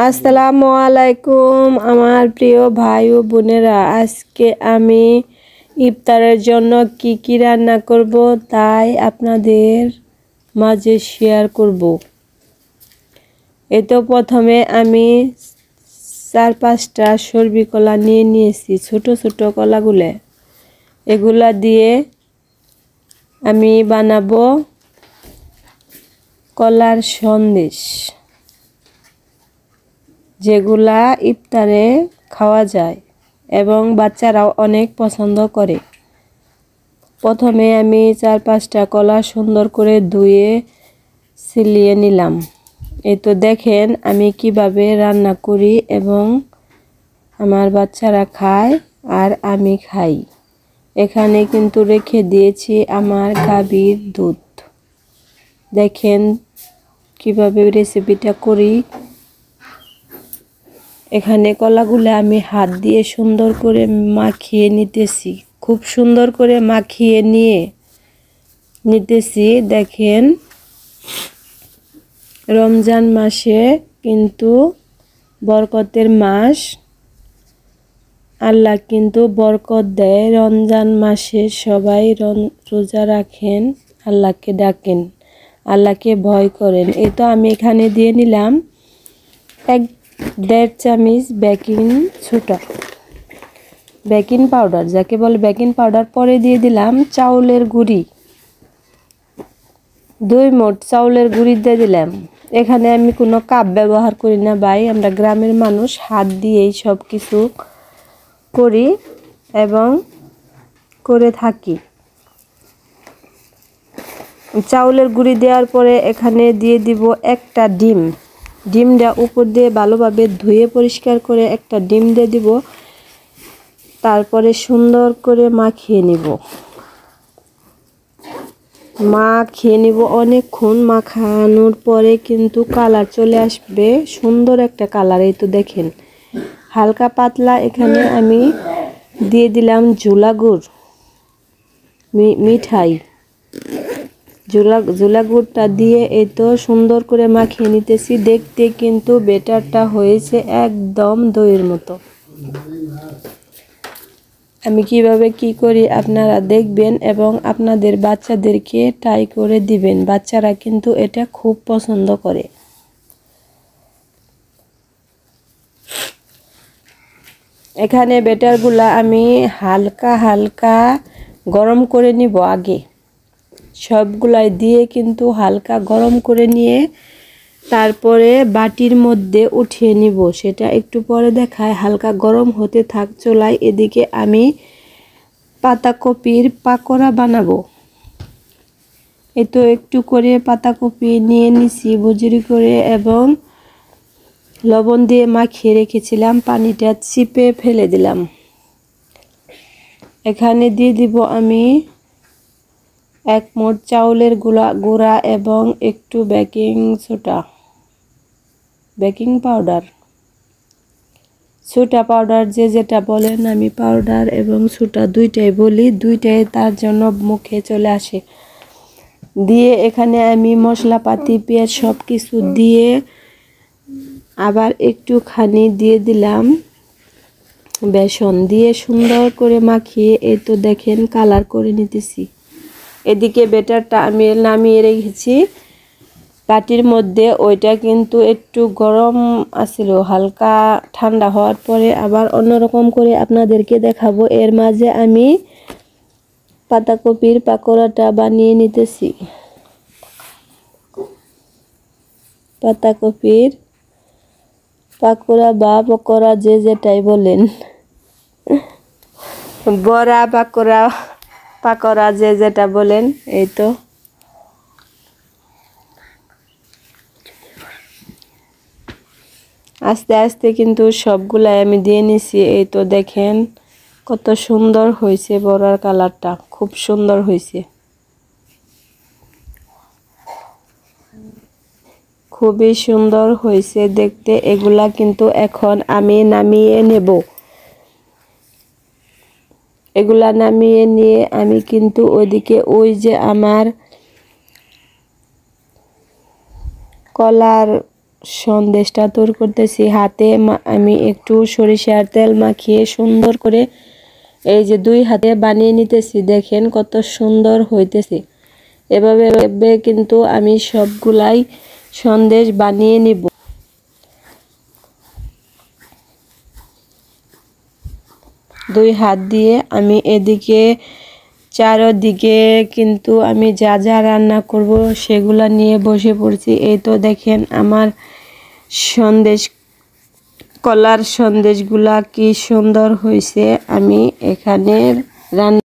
আসসালামু আলাইকুম আমার প্রিয় ভাই ও বোনেরা, আজকে আমি ইফতারের জন্য কি রান্না করব তাই আপনাদের মাঝে শেয়ার করব। তো প্রথমে আমি 4-5টা সরবি কলা নিয়ে নিয়েছি, ছোট ছোট কলাগুলো। এগুলা দিয়ে আমি বানাবো কলার সন্দেশ, যেগুলা ইফতারে খাওয়া যায় এবং বাচ্চারাও অনেক পছন্দ করে। প্রথমে আমি 4-5টা কলা সুন্দর করে ধুয়ে ছিলিয়ে নিলাম। এই তো দেখেন আমি কিভাবে রান্না করি এবং আমার বাচ্চারা খায় আর আমি খাই। এখানে কিন্তু রেখে দিয়েছি আমার গাভীর দুধ। দেখেন কিভাবে রেসিপিটা করি। এখানে কলাগুলো আমি হাত দিয়ে সুন্দর করে মাখিয়ে নিতেছি, খুব সুন্দর করে মাখিয়ে নিতেছি। দেখেন রমজান মাসে কিন্তু বরকতের মাস, আল্লাহ কিন্তু বরকত দেয়। রমজান মাসে সবাই রোজা রাখেন, আল্লাহকে ডাকেন, আল্লাহকে ভয় করেন। এই তো আমি এখানে দিয়ে নিলাম 1.5 চামচ বেকিং পাউডার, যাকে বলে বেকিং পাউডার। পরে দিয়ে দিলাম চাউলের গুঁড়ি, 2 মুঠ চাউলের গুঁড়ি দিয়ে দিলাম। এখানে আমি কোনো কাপ ব্যবহার করি না ভাই, আমরা গ্রামের মানুষ, হাত দিয়েই সব কিছু করি এবং করে থাকি। চাউলের গুঁড়ি দেওয়ার পরে এখানে দিয়ে দিব একটা ডিম। ডিমটা উপর দিয়ে ভালোভাবে ধুয়ে পরিষ্কার করে একটা ডিম দিয়ে দিব। তারপরে সুন্দর করে মাখিয়ে নিব অনেকক্ষণ। মাখানোর পরে কিন্তু কালার চলে আসবে, সুন্দর একটা কালার। এই তো দেখেন হালকা পাতলা। এখানে আমি দিয়ে দিলাম ঝোলা গুড়, মিঠাই ঝোলা গুড়টা দিয়ে এই তো সুন্দর করে মাখিয়ে নিতেছি। দেখতে কিন্তু বেটারটা হয়েছে একদম দইয়ের মতো। আমি কিভাবে কি করি আপনারা দেখবেন এবং আপনাদের বাচ্চাদেরকে ট্রাই করে দিবেন। বাচ্চারা কিন্তু এটা খুব পছন্দ করে। এখানে বেটারগুলা আমি হালকা গরম করে নিব আগে। সবগুলাই দিয়ে কিন্তু হালকা গরম করে নিয়ে তারপরে বাটির মধ্যে উঠিয়ে নিব। সেটা একটু পরে দেখায়। হালকা গরম হতে থাক চুলায়। এদিকে আমি পাতাকপির পাকোড়া বানাবো। এই তো একটু করে পাতাকপি নিয়ে নিছি বজরি করে এবং লবণ দিয়ে মাখিয়ে রেখেছিলাম, পানিটা চিপে ফেলে দিলাম। এখানে দিয়ে দিব আমি 1 মুঠ চাউলের গুঁড়া এবং একটু বেকিং পাউডার, সোডা পাউডার যে যেটা বলেন। আমি পাউডার এবং সোডা দুইটাই বলি, দুইটাই তার জন্য মুখে চলে আসে। দিয়ে এখানে আমি মশলাপাতি পেঁয়াজ সব কিছু দিয়ে আবার একটুখানি দিয়ে দিলাম বেসন, দিয়ে সুন্দর করে মাখিয়ে এই তো দেখেন কালার করে নিতেছি। এদিকে বেটারটা আমি নামিয়ে রেখেছি বাটির মধ্যে। ওইটা কিন্তু একটু গরম আছিল, হালকা ঠান্ডা হওয়ার পরে আবার অন্যরকম করে আপনাদেরকে দেখাবো। এর মাঝে আমি পাতাকপির পাকোড়াটা বানিয়ে নিতেছি। পাতাকপির পাকোড়া বা পকোড়া যে যেটাই বলেন, বড়া পাকোড়া যে যেটা বলেন। এই তো আস্তে আস্তে কিন্তু সবগুলাই আমি দিয়ে নিছি। এই তো দেখেন কত সুন্দর হয়েছে, বড়ার কালারটা খুব সুন্দর হয়েছে, খুবই সুন্দর হয়েছে দেখতে। এগুলা কিন্তু এখন আমি নামিয়ে নেব। এগুলা নামিয়ে নিয়ে আমি কিন্তু ওইদিকে ওই যে আমার কলার সন্দেশটা তৈরি করতেছি। হাতে আমি একটু সরিষার তেল মাখিয়ে সুন্দর করে এই যে 2 হাতে বানিয়ে নিতেছি। দেখেন কত সুন্দর হইতেছে। এভাবে কিন্তু আমি সবগুলাই সন্দেশ বানিয়ে নিব। দুই হাত দিয়ে আমি এদিকে চারদিকে কিন্তু আমি যা যা রান্না করব সেগুলা নিয়ে বসে পড়ছি। এই তো দেখেন আমার কলার সন্দেশগুলা কি সুন্দর হয়েছে। আমি এখানে রান্না